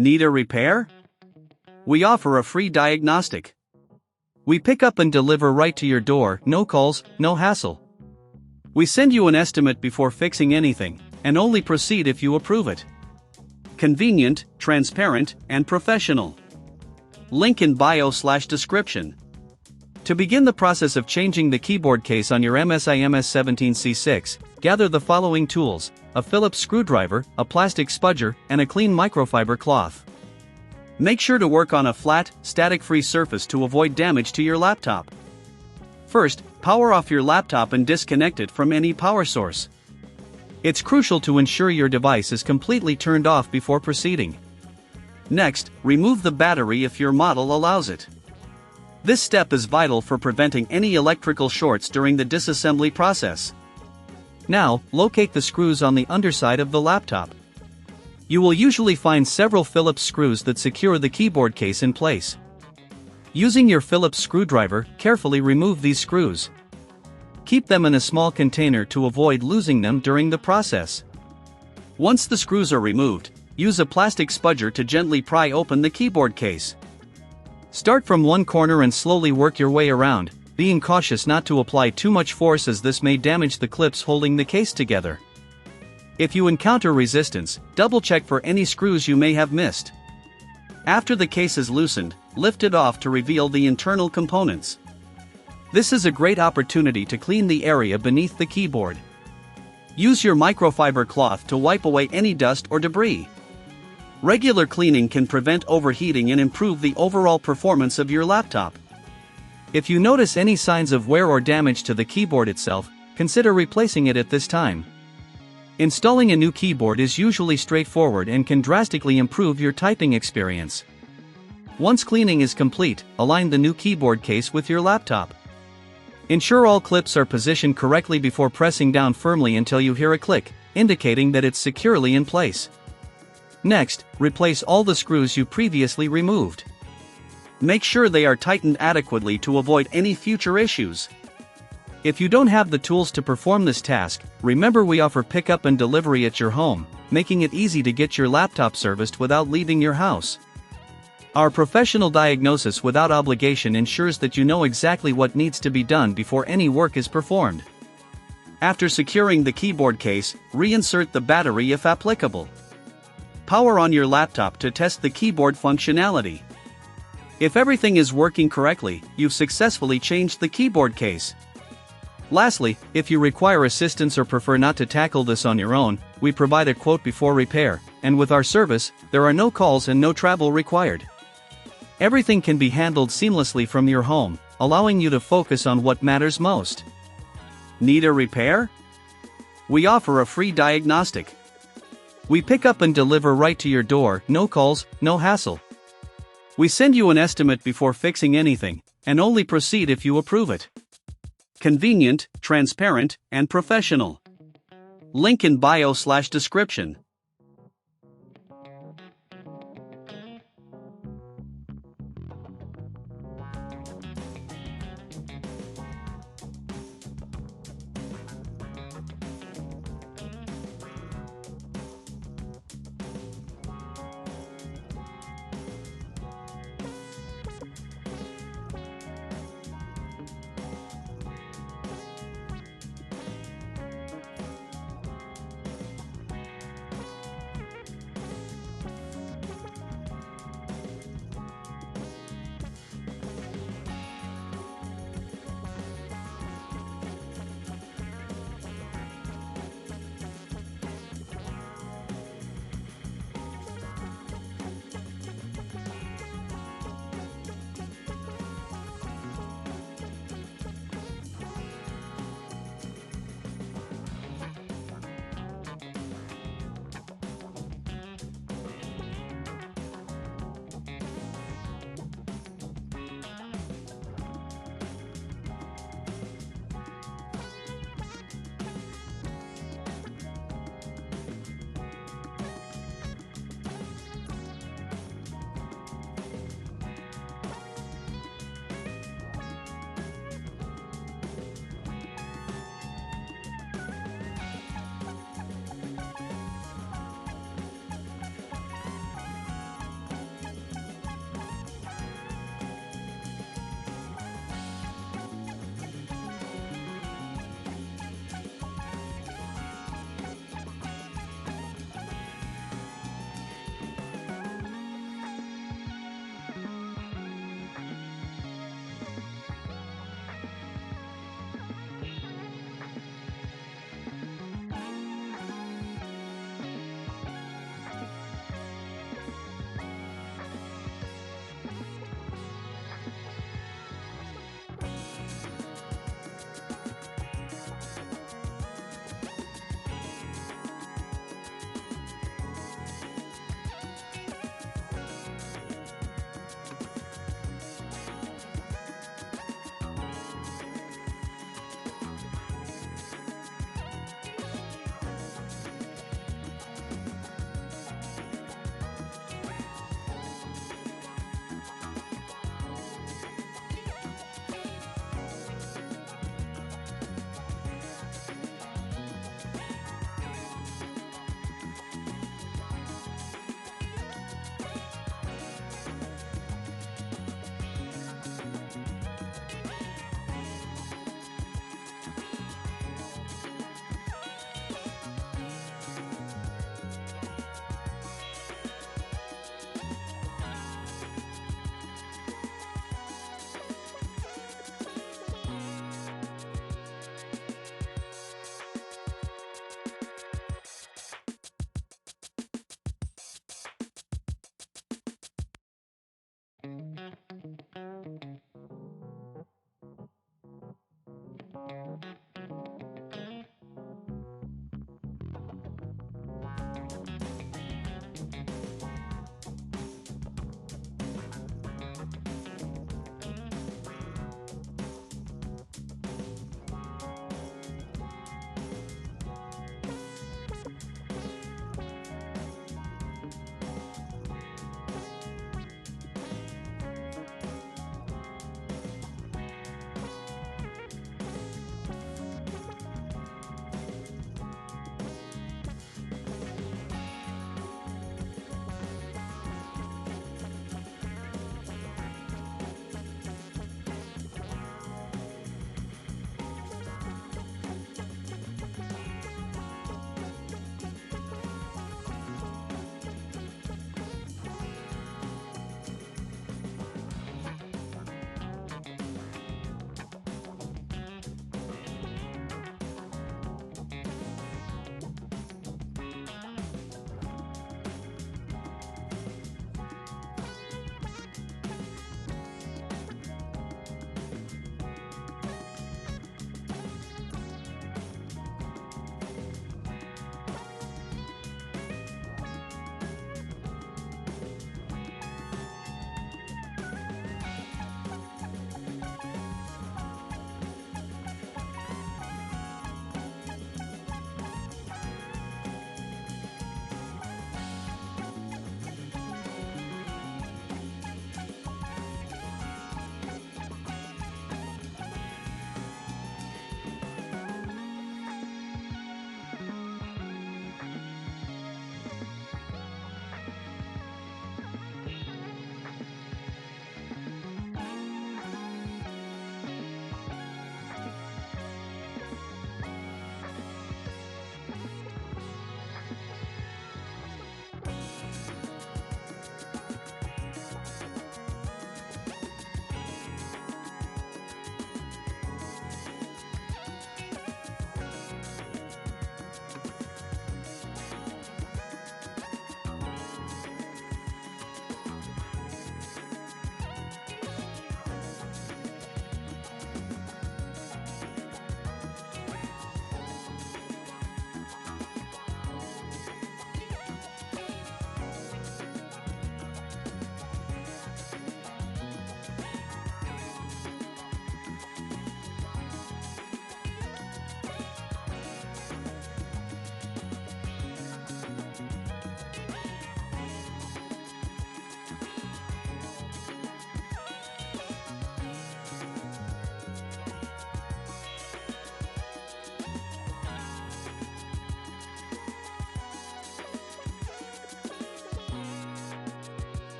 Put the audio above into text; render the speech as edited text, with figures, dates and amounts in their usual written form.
Need a repair? We offer a free diagnostic. We pick up and deliver right to your door, no calls, no hassle. We send you an estimate before fixing anything, and only proceed if you approve it. Convenient, transparent, and professional. Link in bio/description. To begin the process of changing the keyboard case on your MSI MS17C6, gather the following tools: a Phillips screwdriver, a plastic spudger, and a clean microfiber cloth. Make sure to work on a flat, static-free surface to avoid damage to your laptop. First, power off your laptop and disconnect it from any power source. It's crucial to ensure your device is completely turned off before proceeding. Next, remove the battery if your model allows it. This step is vital for preventing any electrical shorts during the disassembly process. Now, locate the screws on the underside of the laptop. You will usually find several Phillips screws that secure the keyboard case in place. Using your Phillips screwdriver, carefully remove these screws. Keep them in a small container to avoid losing them during the process. Once the screws are removed, use a plastic spudger to gently pry open the keyboard case. Start from one corner and slowly work your way around, being cautious not to apply too much force as this may damage the clips holding the case together. If you encounter resistance, double-check for any screws you may have missed. After the case is loosened, lift it off to reveal the internal components. This is a great opportunity to clean the area beneath the keyboard. Use your microfiber cloth to wipe away any dust or debris. Regular cleaning can prevent overheating and improve the overall performance of your laptop. If you notice any signs of wear or damage to the keyboard itself, consider replacing it at this time. Installing a new keyboard is usually straightforward and can drastically improve your typing experience. Once cleaning is complete, align the new keyboard case with your laptop. Ensure all clips are positioned correctly before pressing down firmly until you hear a click, indicating that it's securely in place. Next, replace all the screws you previously removed. Make sure they are tightened adequately to avoid any future issues. If you don't have the tools to perform this task, remember we offer pickup and delivery at your home, making it easy to get your laptop serviced without leaving your house. Our professional diagnosis without obligation ensures that you know exactly what needs to be done before any work is performed. After securing the keyboard case, reinsert the battery if applicable. Power on your laptop to test the keyboard functionality. If everything is working correctly, you've successfully changed the keyboard case. Lastly, if you require assistance or prefer not to tackle this on your own, we provide a quote before repair, and with our service, there are no calls and no travel required. Everything can be handled seamlessly from your home, allowing you to focus on what matters most. Need a repair? We offer a free diagnostic. We pick up and deliver right to your door, no calls, no hassle. We send you an estimate before fixing anything, and only proceed if you approve it. Convenient, transparent, and professional. Link in bio/description.